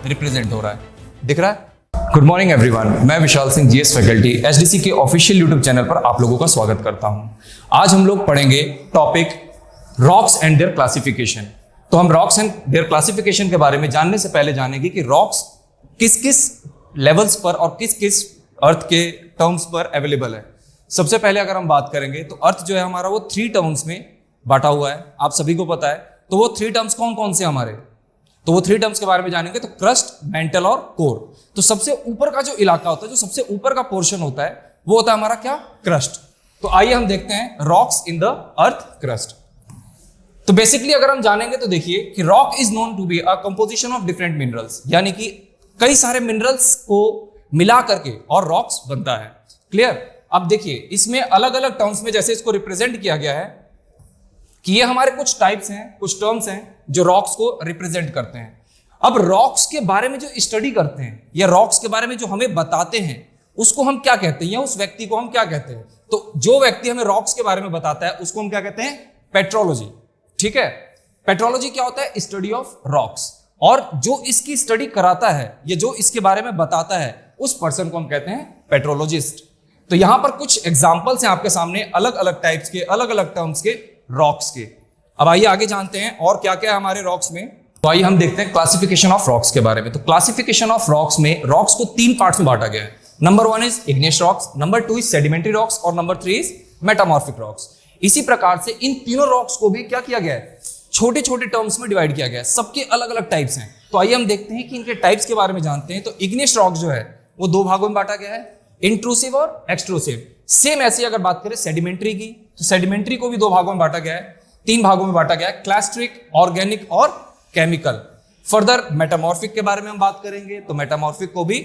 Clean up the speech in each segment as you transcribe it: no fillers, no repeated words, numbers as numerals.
Represent हो रहा है, दिख रहा है? गुड मॉर्निंग एवरीवन, मैं Vishal Singh GS faculty HDC के ऑफिशियल यूट्यूब चैनल पर आप लोगों का स्वागत करता हूं। आज हम लोग पढ़ेंगे topic rocks and there classification. तो हम रॉक्स एंड देयर क्लासिफिकेशन के बारे में जानने से पहले जानेंगे कि रॉक्स किस किस लेवल्स पर और किस किस अर्थ के टर्म्स पर अवेलेबल है। सबसे पहले अगर हम बात करेंगे तो अर्थ जो है हमारा वो 3 टर्म्स में बांटा हुआ है, आप सभी को पता है। तो वो 3 टर्म्स कौन कौन से हमारे, तो वो 3 टर्म्स के बारे में जानेंगे। तो क्रस्ट, मेंटल और कोर। तो सबसे ऊपर का जो इलाका होता है, जो सबसे ऊपर का पोर्शन होता है, वो होता है हमारा क्या, क्रस्ट। तो आइए हम देखते हैं rocks in the earth crust. तो बेसिकली अगर हम जानेंगे तो देखिए कि rock is known to be a composition of different minerals, यानी कि कई सारे मिनरल्स को मिला करके और रॉक्स बनता है। क्लियर? अब देखिए इसमें अलग अलग टर्म्स में जैसे इसको रिप्रेजेंट किया गया है कि ये हमारे कुछ टाइप्स हैं, कुछ टर्म्स हैं जो रॉक्स को रिप्रेजेंट करते हैं। अब रॉक्स के बारे में जो स्टडी करते हैं या रॉक्स के बारे में जो हमें बताते हैं उसको हम क्या कहते हैं, या उस व्यक्ति को हम क्या कहते हैं? तो जो व्यक्ति हमें रॉक्स के बारे में बताता है उसको हम क्या कहते हैं, पेट्रोलॉजी। ठीक है, पेट्रोलॉजी क्या होता है, स्टडी ऑफ रॉक्स। और जो इसकी स्टडी कराता है या जो इसके बारे में बताता है उस पर्सन को हम कहते हैं पेट्रोलॉजिस्ट। तो यहां पर कुछ एग्जांपल्स हैं आपके सामने अलग अलग टाइप्स के, अलग अलग टर्म्स के रॉक्स के। अब आइए आगे जानते हैं और क्या क्या है हमारे रॉक्स में। तो आइए हम देखते हैं क्लासिफिकेशन ऑफ रॉक्स के बारे में। तो क्लासिफिकेशन ऑफ रॉक्स में रॉक्स को 3 पार्ट्स में बांटा गया है। Number 1 is igneous rocks, number 2 is sedimentary rocks और नंबर 3 इज मेटामॉर्फिक रॉक्स। इसी प्रकार से इन तीनों रॉक्स को भी क्या किया गया है, छोटे छोटे टर्म्स में डिवाइड किया गया है। सबके अलग अलग टाइप्स हैं। तो आइए हम देखते हैं कि इनके टाइप्स के बारे में जानते हैं। तो इग्नियस रॉक जो है वो 2 भागों में बांटा गया है, इंट्रूसिव और एक्सट्रूसिव। सेम ऐसी अगर बात करें सेडिमेंट्री की, तो सेडिमेंट्री को भी 2 भागों में बांटा गया है, 3 भागों में बांटा गया है, क्लास्ट्रिक, ऑर्गेनिक और केमिकल। फर्दर मेटामॉर्फिक के बारे में हम बात करेंगे तो मेटामॉर्फिक को भी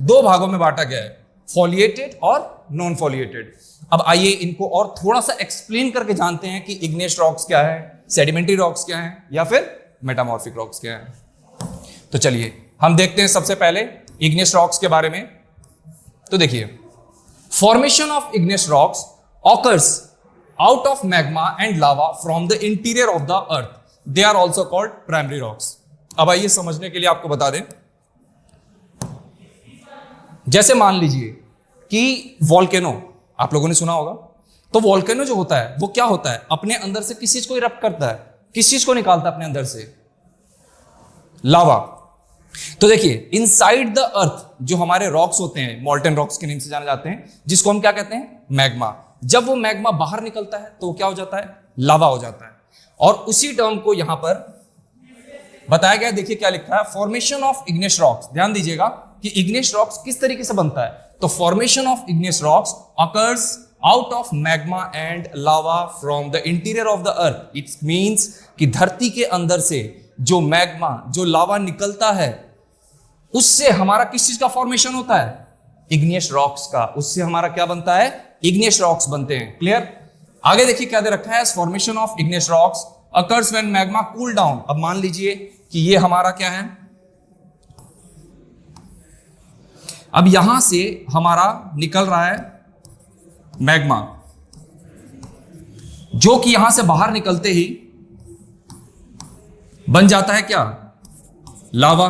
2 भागों में बांटा गया है, फॉलिएटेड और नॉन फॉलिएटेड। अब आइए इनको और थोड़ा सा एक्सप्लेन करके जानते हैं कि इग्नियस रॉक्स क्या है, सेडिमेंट्री रॉक्स क्या है या फिर मेटामॉर्फिक रॉक्स क्या है। तो चलिए हम देखते हैं सबसे पहले इग्नियस रॉक्स के बारे में। तो देखिए, formation of igneous rocks occurs out of magma and lava from the interior of the earth. They are also called primary rocks. अब आइए समझने के लिए आपको बता दें, जैसे मान लीजिए कि वॉल्केनो आप लोगों ने सुना होगा। तो वॉल्केनो जो होता है वो क्या होता है, अपने अंदर से किस चीज को इरप्ट करता है, किस चीज को निकालता है अपने अंदर से, लावा। तो देखिए इनसाइड द अर्थ जो हमारे रॉक्स होते हैं, मॉल्टन रॉक्स के नाम से जाने जाते हैं, जिसको हम क्या कहते हैं, मैग्मा। जब वो मैग्मा बाहर निकलता है तो वो क्या हो जाता है, लावा हो जाता है। और उसी टर्म को यहां पर बताया गया, देखिए क्या लिखा है, फॉर्मेशन ऑफ इग्नियस रॉक्स। ध्यान दीजिएगा कि इग्नियस रॉक्स किस तरीके से बनता है। तो formation of igneous rocks occurs out of magma and lava from the interior of the earth. It means कि धरती के अंदर से जो मैग्मा, जो लावा निकलता है, उससे हमारा किस चीज का फॉर्मेशन होता है, इग्नियस रॉक्स का। उससे हमारा क्या बनता है, इग्नियस रॉक्स बनते हैं। क्लियर? आगे देखिए क्या दे रखा है, formation of igneous rocks occurs when magma cool down. अब मान लीजिए कि ये हमारा क्या है, अब यहां से हमारा निकल रहा है मैग्मा, जो कि यहां से बाहर निकलते ही बन जाता है क्या, लावा।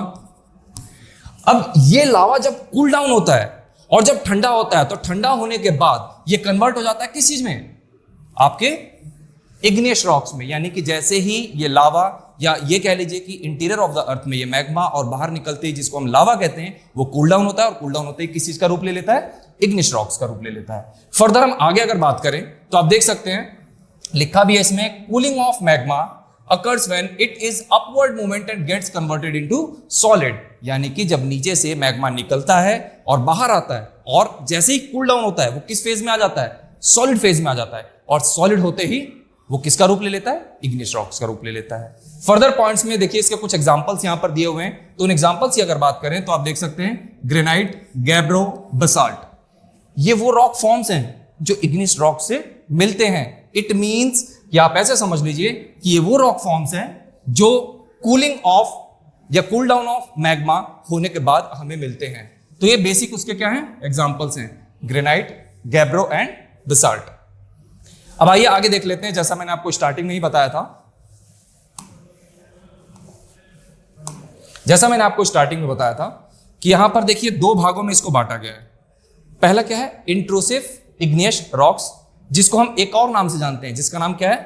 अब ये लावा जब कूल डाउन होता है और जब ठंडा होता है, तो ठंडा होने के बाद ये कन्वर्ट हो जाता है किस चीज में, आपके इग्नियस रॉक्स में। यानी कि जैसे ही ये लावा, या ये कह लीजिए कि इंटीरियर ऑफ द अर्थ में ये मैग्मा और बाहर निकलते ही जिसको हम लावा कहते हैं, वो कूल डाउन होता है, और कूल डाउन होते ही किस चीज का रूप ले लेता है, इग्नियस रॉक्स का रूप ले लेता है। फर्दर हम आगे अगर बात करें तो आप देख सकते हैं लिखा भी है इसमें, cooling of magma occurs when it is upward movement and gets converted into solid। यानी कि जब नीचे से मैग्मा निकलता है और बाहर आता है, और जैसे ही कूल डाउन होता है वो किस फेज में आ जाता है, सॉलिड फेज में आ जाता है। और सॉलिड होते ही वो किसका रूप ले लेता है, इग्नियस रॉक्स का रूप ले लेता है। फर्दर पॉइंट्स में देखिए इसके कुछ एग्जांपल्स यहां पर दिए हुए हैं। तो उन एग्जांपल्स की अगर बात करें तो आप देख सकते हैं, ग्रेनाइट, गैब्रो, बसाल्ट। ये वो रॉक फॉर्म्स हैं जो इग्नियस रॉक से मिलते हैं। इट मींस कि आप ऐसे समझ लीजिए कि ये वो रॉक फॉर्म्स हैं जो कूलिंग ऑफ या कूल डाउन ऑफ मैग्मा होने के बाद हमें मिलते हैं। तो ये बेसिक उसके क्या हैं, एग्जांपल्स हैं, ग्रेनाइट, गैब्रो एंड बसाल्ट। अब आइए आगे देख लेते हैं, जैसा मैंने आपको स्टार्टिंग में ही बताया था जैसा मैंने आपको स्टार्टिंग में बताया था कि यहां पर देखिए दो भागों में इसको बांटा गया है। पहला क्या है, इंट्रूसिव इग्नियस रॉक्स, जिसको हम एक और नाम से जानते हैं, जिसका नाम क्या है,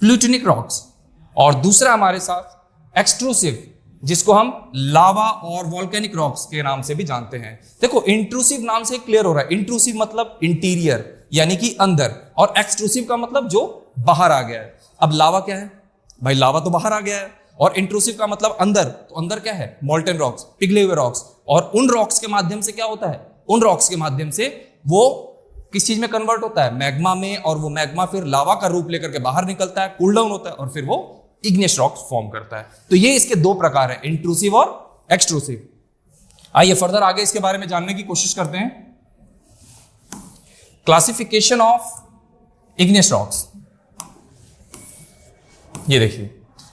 प्लूटोनिक रॉक्स। और दूसरा हमारे साथ एक्सट्रूसिव, जिसको हम लावा और वॉल्केनिक रॉक्स के नाम से भी जानते हैं। देखो इंट्रूसिव नाम से क्लियर हो रहा है, इंट्रूसिव मतलब इंटीरियर यानी कि अंदर, और एक्सट्रूसिव का मतलब जो बाहर आ गया है। अब लावा क्या है भाई, लावा तो बाहर आ गया है, और इंट्रूसिव का मतलब अंदर, तो अंदर क्या है, मोल्टन रॉक्स, पिघले हुए रॉक्स। और उन रॉक्स के माध्यम से क्या होता है, उन रॉक्स के माध्यम से वो किस चीज में कन्वर्ट होता है, मैग्मा में, और वो मैग्मा फिर लावा का रूप लेकर के बाहर निकलता है, कूल डाउन होता है, और फिर वो इग्नियस रॉक्स फॉर्म करता है। तो ये इसके दो प्रकार है, इंट्रूसिव और एक्सट्रूसिव। आइए फर्दर आगे इसके बारे में जानने की कोशिश करते हैं। Classification of igneous rocks. ये देखिए,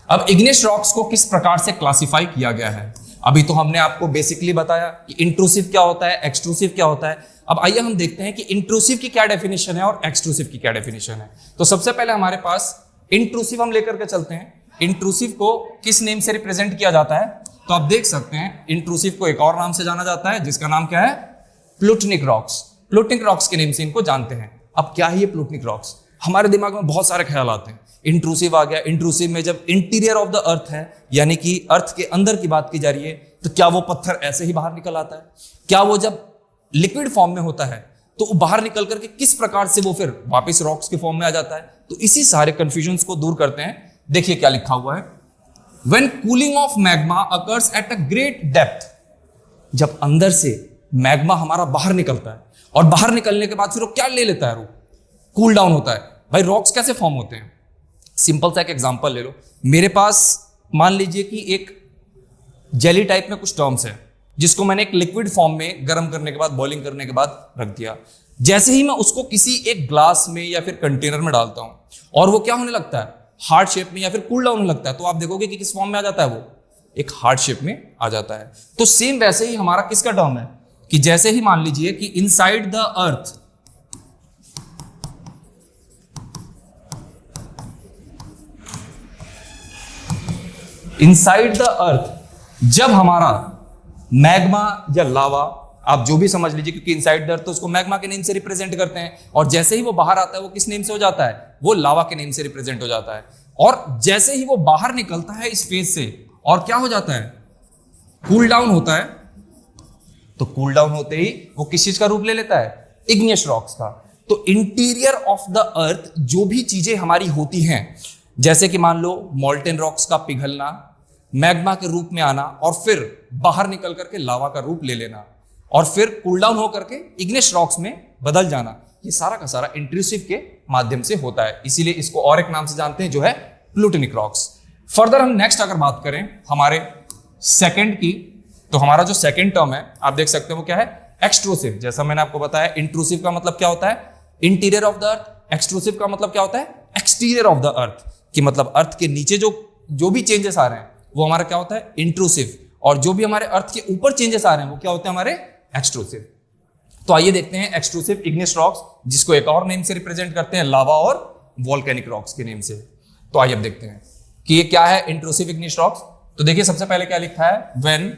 अब इग्नियस रॉक्स को किस प्रकार से क्लासिफाई किया गया है। अभी तो हमने आपको बेसिकली बताया कि इंट्रूसिव क्या होता है, एक्सट्रूसिव क्या होता है। अब आइए हम देखते हैं कि इंट्रूसिव की क्या डेफिनेशन है और एक्सट्रूसिव की क्या डेफिनेशन है। तो सबसे पहले हमारे पास इंट्रूसिव हम लेकर के चलते हैं। इंट्रूसिव को किस नेम से रिप्रेजेंट किया जाता है, तो आप देख सकते हैं इंट्रूसिव को एक और नाम से जाना जाता है, जिसका नाम क्या है, प्लूटोनिक रॉक्स। प्लूटोनिक रॉक्स के नेम से इनको जानते हैं। अब क्या है ये प्लूटोनिक रॉक्स, हमारे दिमाग में बहुत सारे ख्याल आते हैं। इंट्रूसिव आ गया, इंट्रूसिव में जब इंटीरियर ऑफ द अर्थ है, यानी कि अर्थ के अंदर की बात की जा रही है, तो क्या वो पत्थर ऐसे ही बाहर निकल आता है, क्या वो जब लिक्विड फॉर्म में होता है तो वो बाहर निकल करके किस प्रकार से वो फिर वापस रॉक्स के फॉर्म में आ जाता है। तो इसी सारे कंफ्यूजन्स को दूर करते हैं। देखिए क्या लिखा हुआ है, when cooling of magma occurs at a great depth, जब अंदर से मैग्मा हमारा बाहर निकलता है और बाहर निकलने के बाद फिर वो क्या ले लेता है, कूल डाउन होता है। भाई रॉक्स कैसे फॉर्म होते हैं, सिंपल सा एक एग्जांपल ले लो। मेरे पास मान लीजिए कि एक जेली टाइप में कुछ टर्म्स है, जिसको मैंने एक लिक्विड फॉर्म में गर्म करने के बाद, बॉइलिंग करने के बाद रख दिया। जैसे ही मैं उसको किसी एक ग्लास में या फिर कंटेनर में डालता हूं और वो क्या होने लगता है, हार्ड शेप में या फिर कूल डाउन होने लगता है, तो आप देखोगे कि किस फॉर्म में आ जाता है, वो एक हार्ड शेप में आ जाता है। तो सेम वैसे ही हमारा किसका टर्म है कि जैसे ही मान लीजिए कि inside the earth, inside the earth जब हमारा मैग्मा या लावा, आप जो भी समझ लीजिए, क्योंकि इनसाइड द अर्थ तो उसको मैग्मा के नेम से रिप्रेजेंट करते हैं, और जैसे ही वो बाहर आता है वो किस नेम से हो जाता है, वो लावा के नेम से रिप्रेजेंट हो जाता है। और जैसे ही वो बाहर निकलता है इस फेज से, और क्या हो जाता है, कूल डाउन होता है, तो कूल डाउन होते ही वो किस चीज का रूप ले लेता है, इग्नियस रॉक्स का। तो इंटीरियर ऑफ द अर्थ जो भी चीजें हमारी होती हैं, जैसे कि मान लो मोल्टेन रॉक्स का पिघलना, मैग्मा के रूप में आना, और फिर बाहर निकल करके लावा का रूप ले लेना, और फिर कूल डाउन होकर के इग्नियस रॉक्स में बदल जाना, ये सारा का सारा इंट्रूसिव के माध्यम से होता है। इसीलिए इसको और एक नाम से जानते हैं, जो है प्लूटोनिक रॉक्स। फर्दर हम नेक्स्ट अगर बात करें हमारे सेकंड की, तो हमारा जो सेकंड टर्म है आप देख सकते हैं वो क्या है, एक्सट्रूसिव। जैसा मैंने आपको बताया, इंट्रूसिव का मतलब क्या होता है, interior of the earth. Extrusive का मतलब क्या होता है, एक्सटीरियर ऑफ द अर्थ, कि मतलब अर्थ के नीचे जो भी चेंजेस आ रहे हैं वो हमारा क्या होता है, इंट्रूसिव। और जो भी हमारे अर्थ के ऊपर चेंजेस आ रहे हैं वो क्या होते हैं, हमारे एक्सट्रूसिव। तो आइए देखते हैं एक्सट्रूसिव इग्नियस रॉक्स, जिसको एक और नेम से रिप्रेजेंट करते हैं, लावा और वॉल्केनिक रॉक्स के नेम से। तो आइए अब देखते हैं कि ये क्या है इंट्रूसिव इग्नियस रॉक्स। तो देखिए सबसे पहले क्या लिखा है, when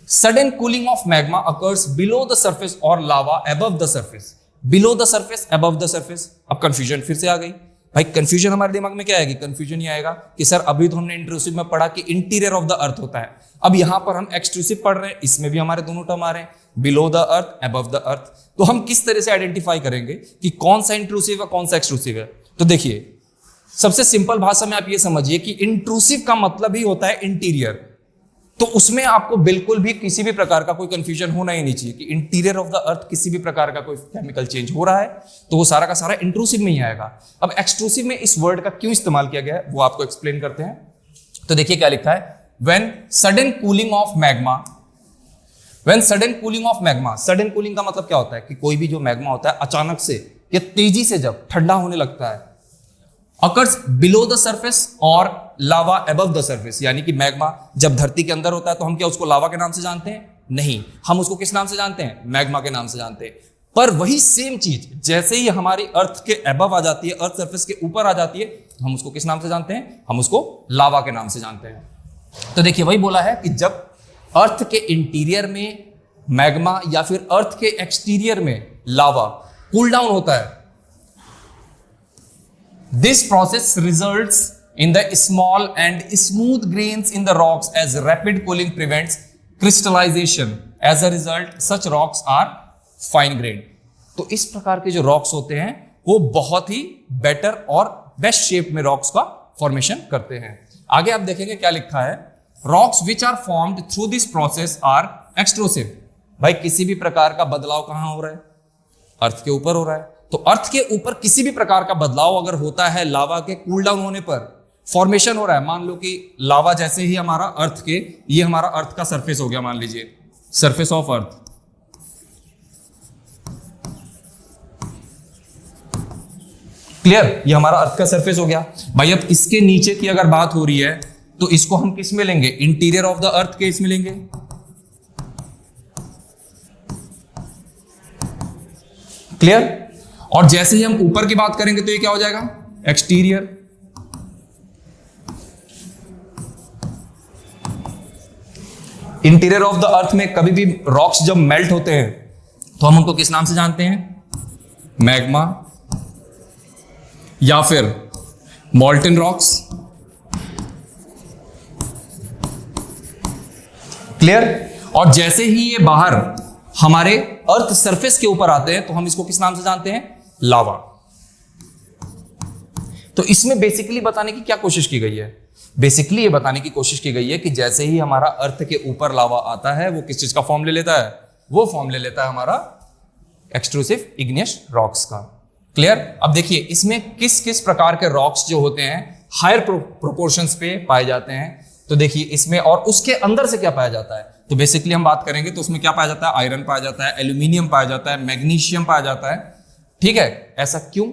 sudden cooling of magma occurs below the surface और lava above the surface. Below the surface, above the surface. अब कंफ्यूजन फिर से आ गई। भाई कंफ्यूजन हमारे दिमाग में क्या आएगी, कंफ्यूजन ये आएगा कि सर अभी तो हमने इंट्रूसिव में पढ़ा कि इंटीरियर ऑफ द अर्थ होता है, अब यहां पर हम एक्सट्रूसिव पढ़ रहे हैं, इसमें भी हमारे दोनों टर्म आ रहे हैं, below the earth, above the earth. तो हम किस तरह से आइडेंटिफाई करेंगे कि कौन सा इंट्रूसिव है कौन सा एक्सट्रूसिव है। तो देखिए सबसे सिंपल भाषा में आप ये समझिए कि इंट्रूसिव का मतलब ही होता है इंटीरियर। तो उसमें आपको बिल्कुल भी किसी भी प्रकार का कोई कंफ्यूजन होना ही नहीं चाहिए कि इंटीरियर ऑफ द अर्थ किसी भी प्रकार का कोई केमिकल चेंज हो रहा है तो वो सारा का सारा इंट्रूसिव में ही आएगा। अब एक्सट्रूसिव में इस वर्ड का क्यों इस्तेमाल किया गया है वो आपको एक्सप्लेन करते हैं। तो देखिए क्या लिखा है, when sudden cooling of magma, when sudden cooling of magma. Sudden cooling का मतलब क्या होता है कि कोई भी जो मैग्मा होता है अचानक से या तेजी से जब ठंडा होने लगता है, अकर्स बिलो द सरफेस और लावा अबव द सरफेस। यानी कि मैग्मा जब धरती के अंदर होता है तो हम क्या उसको लावा के नाम से जानते हैं, नहीं, हम उसको किस नाम से जानते हैं, मैग्मा के नाम से जानते हैं। पर वही सेम चीज जैसे ही हमारी अर्थ के अबव आ जाती है, अर्थ सरफेस के ऊपर आ जाती है, हम उसको किस नाम से जानते हैं, हम उसको लावा के नाम से जानते हैं। तो देखिए वही बोला है कि जब अर्थ के इंटीरियर में मैग्मा या फिर अर्थ के एक्सटीरियर में लावा कूल डाउन होता है, this process results in the small and smooth grains in the rocks as rapid cooling prevents crystallization. As a result, such rocks are fine grained. तो इस प्रकार के जो रॉक्स होते हैं वो बहुत ही बेटर और बेस्ट शेप में रॉक्स का फॉर्मेशन करते हैं। आगे आप देखेंगे क्या लिखा है, rocks which are formed through this process are extrusive. भाई किसी भी प्रकार का बदलाव कहां हो रहा है? अर्थ के ऊपर हो रहा है। तो अर्थ के ऊपर किसी भी प्रकार का बदलाव अगर होता है लावा के कूल डाउन होने पर, फॉर्मेशन हो रहा है, मान लो कि लावा जैसे ही हमारा अर्थ के, ये हमारा अर्थ का सरफेस हो गया, मान लीजिए सरफेस ऑफ अर्थ, क्लियर, ये हमारा अर्थ का सरफेस हो गया। भाई अब इसके नीचे की अगर बात हो रही है तो इसको हम किस में लेंगे? इंटीरियर ऑफ द अर्थ के इसमें लेंगे। क्लियर। और जैसे ही हम ऊपर की बात करेंगे तो ये क्या हो जाएगा? एक्सटीरियर। इंटीरियर ऑफ द अर्थ में कभी भी रॉक्स जब मेल्ट होते हैं तो हम उनको किस नाम से जानते हैं? मैग्मा या फिर मॉल्टन रॉक्स। क्लियर। और जैसे ही ये बाहर हमारे अर्थ सरफेस के ऊपर आते हैं तो हम इसको किस नाम से जानते हैं? लावा। तो इसमें बेसिकली बताने की क्या कोशिश की गई है? बेसिकली ये बताने की कोशिश की गई है कि जैसे ही हमारा अर्थ के ऊपर लावा आता है वो किस चीज का फॉर्म ले लेता है? वो फॉर्म ले लेता है हमारा एक्सट्रूसिव इग्नियस रॉक्स का। क्लियर। अब देखिए इसमें किस किस प्रकार के रॉक्स जो होते हैं हायर प्रोपोर्शंस पे पाए जाते हैं। तो देखिए इसमें, और उसके अंदर से क्या पाया जाता है, तो बेसिकली हम बात करेंगे तो उसमें क्या पाया जाता है? आयरन पाया जाता है, एल्यूमिनियम पाया जाता है, मैग्नीशियम पाया जाता है। ठीक है। ऐसा क्यों?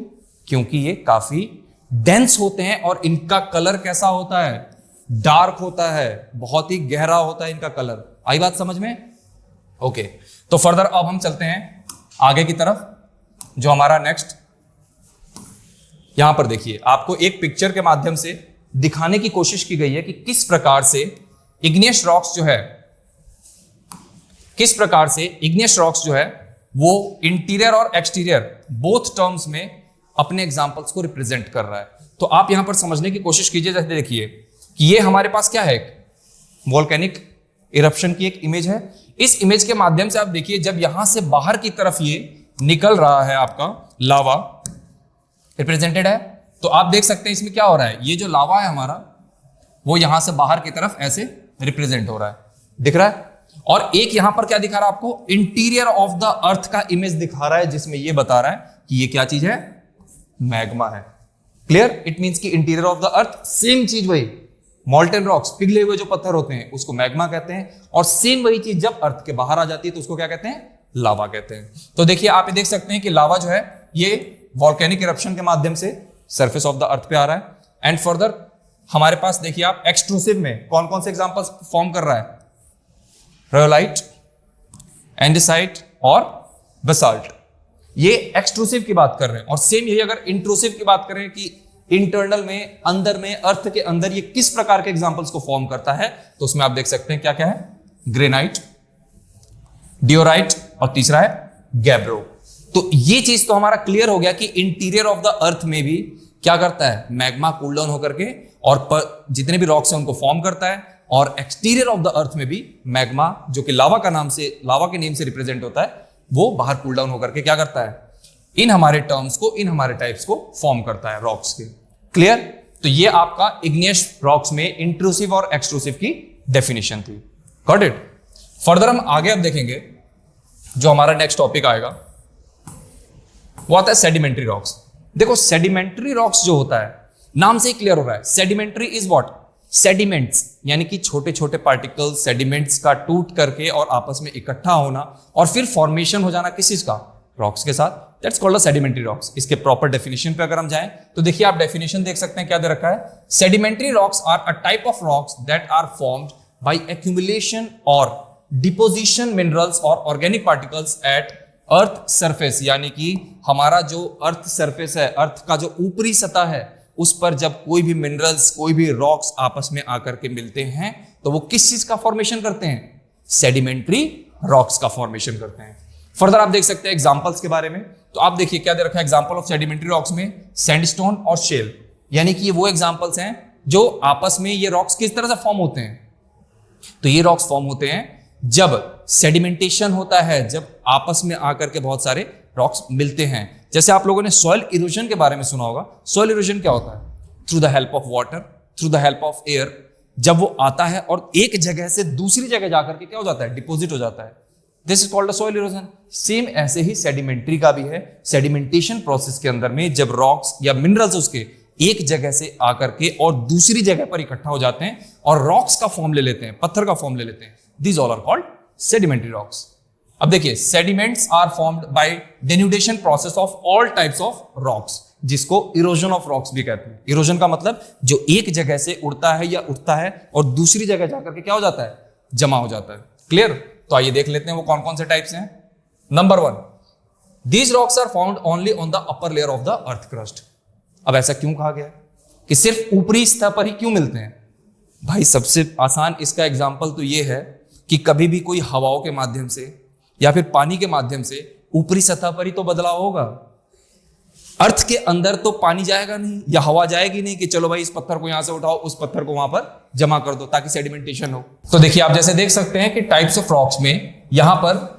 क्योंकि ये काफी डेंस होते हैं और इनका कलर कैसा होता है? डार्क होता है, बहुत ही गहरा होता है इनका कलर। आई बात समझ में? ओके। तो फर्दर अब हम चलते हैं आगे की तरफ। जो हमारा नेक्स्ट, यहां पर देखिए आपको एक पिक्चर के माध्यम से दिखाने की कोशिश की गई है कि किस प्रकार से इग्नियस रॉक्स जो है, किस प्रकार से इग्नियस रॉक्स जो है वो इंटीरियर और एक्सटीरियर बोथ टर्म्स में अपने एग्जाम्पल्स को रिप्रेजेंट कर रहा है। तो आप यहां पर समझने की कोशिश कीजिए। जैसे देखिए कि ये हमारे पास क्या है? वोल्केनिक इरप्शन की एक इमेज है। इस इमेज के माध्यम से आप देखिए जब यहां से बाहर की तरफ ये निकल रहा है आपका लावा रिप्रेजेंटेड है, तो आप देख सकते हैं इसमें क्या हो रहा है? ये जो लावा है हमारा वो यहां से बाहर की तरफ ऐसे रिप्रेजेंट हो रहा है, दिख रहा है। और एक यहां पर क्या दिखा रहा है आपको? इंटीरियर ऑफ द अर्थ का इमेज दिखा रहा है, जिसमें ये बता रहा है कि ये क्या चीज है? मैग्मा है। क्लियर। इट मींस कि interior of the earth same चीज, वही मॉल्टन रॉक्स, पिघले हुए जो पत्थर होते हैं उसको मैग्मा कहते हैं, और सेम वही चीज जब अर्थ के बाहर आ जाती है तो उसको क्या कहते हैं? लावा कहते हैं। तो देखिए आप ये देख सकते हैं कि लावा जो है ये वॉल्केनिक इरप्शन के माध्यम से सरफेस ऑफ द अर्थ पे आ रहा है। एंड फर्दर हमारे पास देखिए आप एक्सट्रूसिव में कौन कौन से एग्जांपल्स फॉर्म कर रहा है? रयोलाइट, एंडेसाइट और बसाल्ट। ये एक्सट्रूसिव की बात कर रहे हैं। और सेम यही अगर इंट्रूसिव की बात करें कि इंटरनल में, अंदर में, अर्थ के अंदर ये किस प्रकार के एग्जांपल्स को फॉर्म करता है, तो उसमें आप देख सकते हैं क्या क्या है? ग्रेनाइट, डियोराइट और तीसरा है गैब्रो। तो ये चीज तो हमारा क्लियर हो गया कि इंटीरियर ऑफ द अर्थ में भी क्या करता है? मैग्मा कूल डाउन होकर के और जितने भी रॉक्स हैं उनको फॉर्म करता है, और एक्सटीरियर ऑफ द अर्थ में भी मैग्मा जो कि लावा का नाम से, लावा के नेम से रिप्रेजेंट होता है, वो बाहर कूल डाउन होकर के क्या करता है? इन हमारे टर्म्स को, इन हमारे टाइप्स को फॉर्म करता है रॉक्स के। क्लियर। तो ये आपका इग्नियस रॉक्स में इंट्रूसिव और एक्सट्रूसिव की डेफिनेशन थी। Got it. फर्दर हम आगे अब देखेंगे जो हमारा नेक्स्ट टॉपिक आएगा वो आता है सेडिमेंट्री रॉक्स। देखो सेडिमेंट्री रॉक्स जो होता है नाम से ही क्लियर हो रहा है, सेडिमेंट्री इज व्हाट? सेडिमेंट्स, यानी कि छोटे छोटे पार्टिकल्स सेडिमेंट्स का टूट करके और आपस में इकट्ठा होना और फिर फॉर्मेशन हो जाना किस चीज का? रॉक्स के साथ। That's called sedimentary rocks. इसके प्रॉपर डेफिनेशन पे अगर हम जाएं तो देखिए आप डेफिनेशन देख सकते हैं क्या दे रखा है? Sedimentary rocks are a type of rocks that are formed by accumulation और डिपोजिशन मिनरल्स और organic particles at earth surface. यानी कि हमारा जो अर्थ सरफेस है, अर्थ का जो ऊपरी सतह है, उस पर जब कोई भी मिनरल्स, कोई भी रॉक्स आपस में आकर के मिलते हैं तो वो किस चीज का फॉर्मेशन करते हैं? सेडिमेंट्री रॉक्स का फॉर्मेशन करते हैं। फर्दर आप देख सकते हैं एग्जांपल्स के बारे में। तो आप देखिए क्या दे रखा है एग्जांपल ऑफ सेडिमेंट्री रॉक्स में, सैंडस्टोन और शेल, यानी कि ये वो एग्जांपल्स हैं जो आपस में ये रॉक्स किस तरह से फॉर्म होते हैं। तो ये रॉक्स फॉर्म होते हैं जब सेडिमेंटेशन होता है, जब आपस में आकर के बहुत सारे रॉक्स मिलते हैं। जैसे आप लोगों ने सॉइल इरोजन के बारे में सुना होगा। सॉइल इरोजन क्या होता है? Through the help of water, through the help of air, जब वो आता है और एक जगह से दूसरी जगह जाकर के क्या हो जाता है? डिपॉजिट हो जाता है। This is called soil erosion. Same ऐसे ही सेडिमेंट्री का भी है। सेडिमेंटेशन प्रोसेस के अंदर में जब रॉक्स या मिनरल्स उसके एक जगह से आकर के और दूसरी जगह पर इकट्ठा हो जाते हैं और रॉक्स का फॉर्म ले लेते हैं, पत्थर का फॉर्म ले लेते हैं, these all are called sedimentary rocks. अब देखिए, sediments are formed by denudation process of all types of rocks, जिसको इरोजन ऑफ रॉक्स भी कहते हैं। इरोजन का मतलब जो एक जगह से उड़ता है या उठता है और दूसरी जगह जाकर के क्या हो जाता है? जमा हो जाता है। क्लियर? तो आइए देख लेते हैं वो कौन कौन से टाइप्स हैं। Number 1, these rocks are found only on the upper layer of the earth crust. अब ऐसा क्यों कहा गया कि सिर्फ ऊपरी सतह पर ही क्यों मिलते हैं? भाई सबसे आसान इसका एग्जाम्पल तो ये है कि कभी भी कोई हवाओं के माध्यम से या फिर पानी के माध्यम से ऊपरी सतह पर ही तो बदलाव होगा। अर्थ के अंदर तो पानी जाएगा नहीं या हवा जाएगी नहीं कि चलो भाई इस पत्थर को यहां से उठाओ, उस पत्थर को वहां पर जमा कर दो ताकि सेडिमेंटेशन हो। तो देखिए, आप जैसे देख सकते हैं कि टाइप्स ऑफ रॉक्स में यहां पर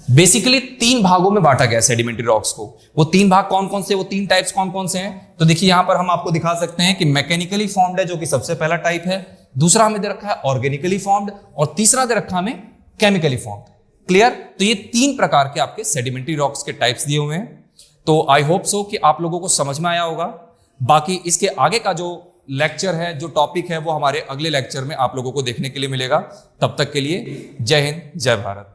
बेसिकली 3 भागों में बांटा गया सेडिमेंट्री रॉक्स को। वो 3 भाग कौन कौन से, वो 3 टाइप्स कौन कौन से हैं? तो देखिए यहां पर हम आपको दिखा सकते हैं कि मैकेनिकली फॉर्म्ड है, जो कि सबसे पहला टाइप है। दूसरा हमें दे रखा है ऑर्गेनिकली फॉर्म्ड और तीसरा दे रखा हमें केमिकली फॉर्म्ड। क्लियर? तो ये 3 प्रकार के आपके सेडिमेंट्री रॉक्स के टाइप्स दिए हुए हैं। तो आई होप सो कि आप लोगों को समझ में आया होगा। बाकी इसके आगे का जो लेक्चर है, जो टॉपिक है, वो हमारे अगले लेक्चर में आप लोगों को देखने के लिए मिलेगा। तब तक के लिए जय हिंद, जय भारत।